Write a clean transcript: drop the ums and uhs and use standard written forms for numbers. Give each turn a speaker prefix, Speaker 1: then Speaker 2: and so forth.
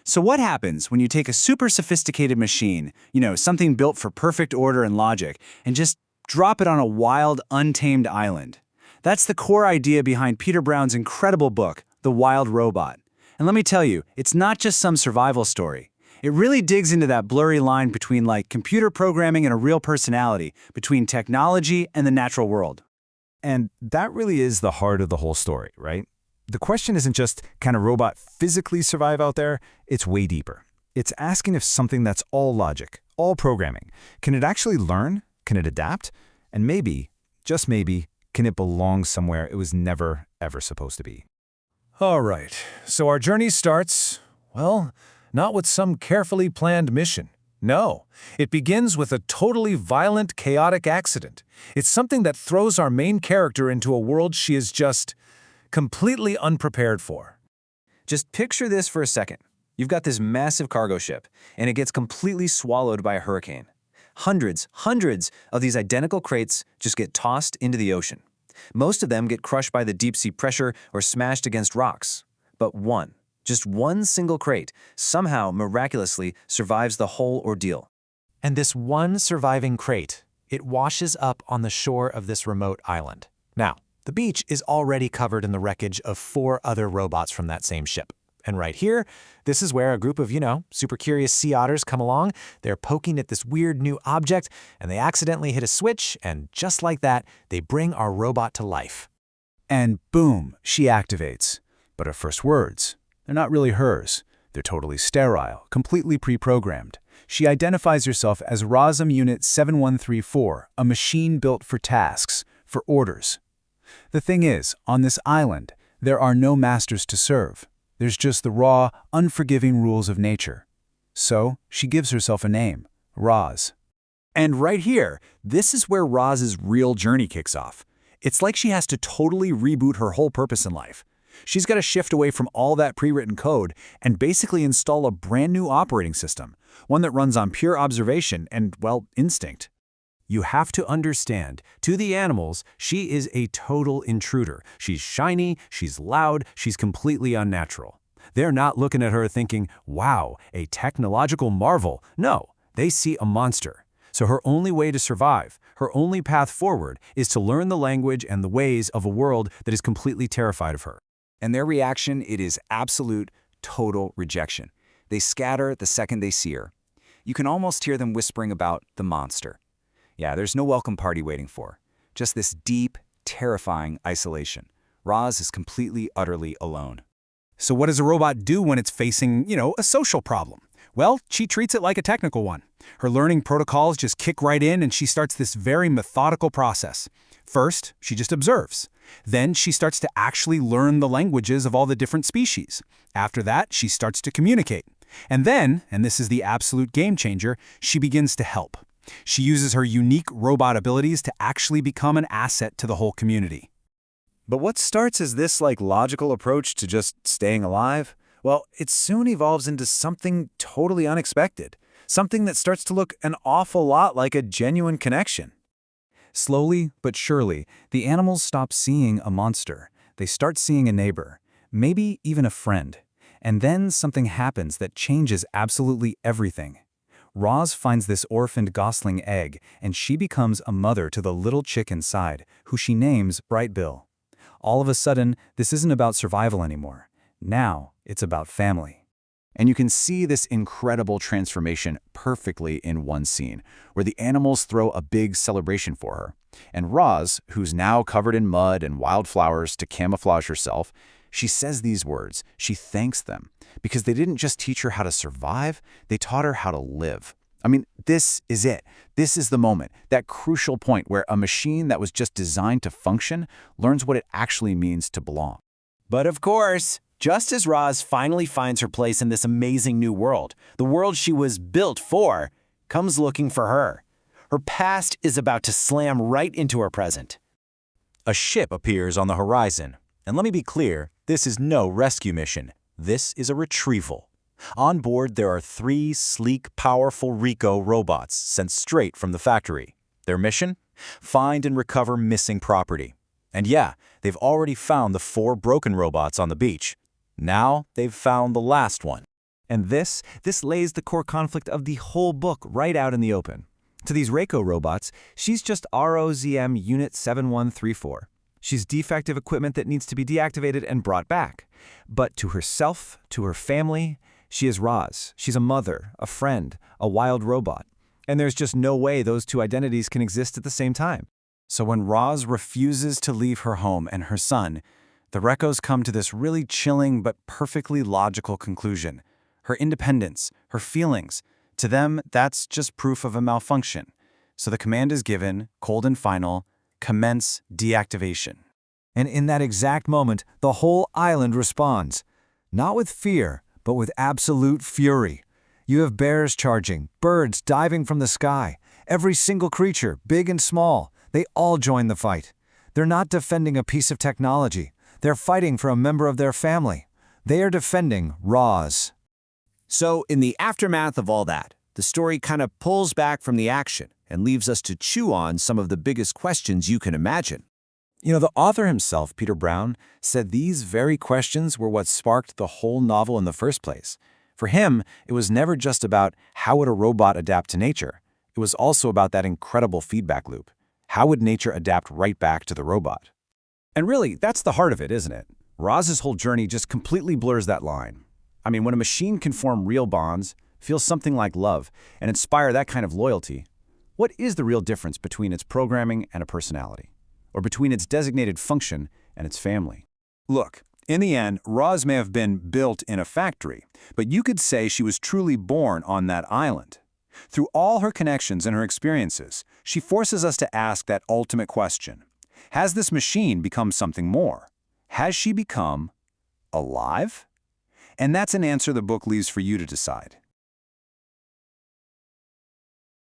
Speaker 1: So what happens when you take a super sophisticated machine, something built for perfect order and logic, and just drop it on a wild, untamed island? That's the core idea behind Peter Brown's incredible book, The Wild Robot. And let me tell you, it's not just some survival story. It really digs into that blurry line between computer programming and a real personality, between technology and the natural world.
Speaker 2: And that really is the heart of the whole story, right? The question isn't just, can a robot physically survive out there? It's way deeper. It's asking if something that's all logic, all programming, can it actually learn? Can it adapt? And maybe, just maybe, can it belong somewhere it was never, ever supposed to be?
Speaker 3: All right, so our journey starts, well, not with some carefully planned mission. No, it begins with a totally violent, chaotic accident. It's something that throws our main character into a world she is just completely unprepared for.
Speaker 4: Just picture this for a second. You've got this massive cargo ship, and it gets completely swallowed by a hurricane. Hundreds of these identical crates just get tossed into the ocean. Most of them get crushed by the deep-sea pressure or smashed against rocks. But just one single crate, somehow miraculously survives the whole ordeal.
Speaker 5: And this one surviving crate, it washes up on the shore of this remote island. Now, the beach is already covered in the wreckage of 4 other robots from that same ship. And right here, this is where a group of, super curious sea otters come along. They're poking at this weird new object, and they accidentally hit a switch, and just like that, they bring our robot to life.
Speaker 1: And boom, she activates. But her first words, they're not really hers. They're totally sterile, completely pre-programmed. She identifies herself as ROSM Unit 7134, a machine built for tasks, for orders. The thing is, on this island, there are no masters to serve. There's just the raw, unforgiving rules of nature. So, she gives herself a name, Roz.
Speaker 6: And right here, this is where Roz's real journey kicks off. It's like she has to totally reboot her whole purpose in life. She's got to shift away from all that pre-written code and basically install a brand new operating system, one that runs on pure observation and, instinct.
Speaker 3: You have to understand, to the animals, she is a total intruder. She's shiny, she's loud, she's completely unnatural. They're not looking at her thinking, wow, a technological marvel. No, they see a monster. So her only way to survive, her only path forward, is to learn the language and the ways of a world that is completely terrified of her.
Speaker 6: And their reaction, it is absolute, total rejection. They scatter the second they see her. You can almost hear them whispering about the monster. Yeah, there's no welcome party waiting for. Just this deep, terrifying isolation. Roz is completely, utterly alone.
Speaker 1: So what does a robot do when it's facing, a social problem? Well, she treats it like a technical one. Her learning protocols just kick right in, and she starts this very methodical process. First, she just observes. Then she starts to actually learn the languages of all the different species. After that, she starts to communicate. And then, and this is the absolute game changer, she begins to help. She uses her unique robot abilities to actually become an asset to the whole community.
Speaker 2: But what starts as this logical approach to just staying alive? Well, it soon evolves into something totally unexpected. Something that starts to look an awful lot like a genuine connection. Slowly but surely, the animals stop seeing a monster. They start seeing a neighbor, maybe even a friend. And then something happens that changes absolutely everything. Roz finds this orphaned gosling egg, and she becomes a mother to the little chick inside, who she names Bright Bill. All of a sudden, this isn't about survival anymore. Now, it's about family.
Speaker 6: And you can see this incredible transformation perfectly in one scene, where the animals throw a big celebration for her. And Roz, who's now covered in mud and wildflowers to camouflage herself, she says these words. She thanks them, because they didn't just teach her how to survive, they taught her how to live. I mean, this is it. This is the moment, that crucial point where a machine that was just designed to function learns what it actually means to belong.
Speaker 4: But of course, just as Roz finally finds her place in this amazing new world, the world she was built for comes looking for her. Her past is about to slam right into her present.
Speaker 5: A ship appears on the horizon. And let me be clear, this is no rescue mission. This is a retrieval. On board, there are 3 sleek, powerful Rico robots sent straight from the factory. Their mission? Find and recover missing property. And yeah, they've already found the 4 broken robots on the beach. Now they've found the last one.
Speaker 2: And this lays the core conflict of the whole book right out in the open. To these Reiko robots, she's just ROZM Unit 7134. She's defective equipment that needs to be deactivated and brought back. But to herself, to her family, she is Roz. She's a mother, a friend, a wild robot. And there's just no way those two identities can exist at the same time. So when Roz refuses to leave her home and her son, the Rekos come to this really chilling but perfectly logical conclusion. Her independence, her feelings, to them, that's just proof of a malfunction. So the command is given, cold and final, commence deactivation.
Speaker 3: And in that exact moment, the whole island responds. Not with fear, but with absolute fury. You have bears charging, birds diving from the sky. Every single creature, big and small, they all join the fight. They're not defending a piece of technology. They're fighting for a member of their family. They are defending Roz.
Speaker 7: So, in the aftermath of all that, the story kind of pulls back from the action and leaves us to chew on some of the biggest questions you can imagine.
Speaker 2: You know, the author himself, Peter Brown, said these very questions were what sparked the whole novel in the first place. For him, it was never just about how would a robot adapt to nature. It was also about that incredible feedback loop. How would nature adapt right back to the robot?
Speaker 1: And really, that's the heart of it, isn't it? Roz's whole journey just completely blurs that line. I mean, when a machine can form real bonds, feel something like love, and inspire that kind of loyalty, what is the real difference between its programming and a personality? Or between its designated function and its family?
Speaker 8: Look, in the end, Roz may have been built in a factory, but you could say she was truly born on that island. Through all her connections and her experiences, she forces us to ask that ultimate question. Has this machine become something more? Has she become alive? And that's an answer the book leaves for you to decide.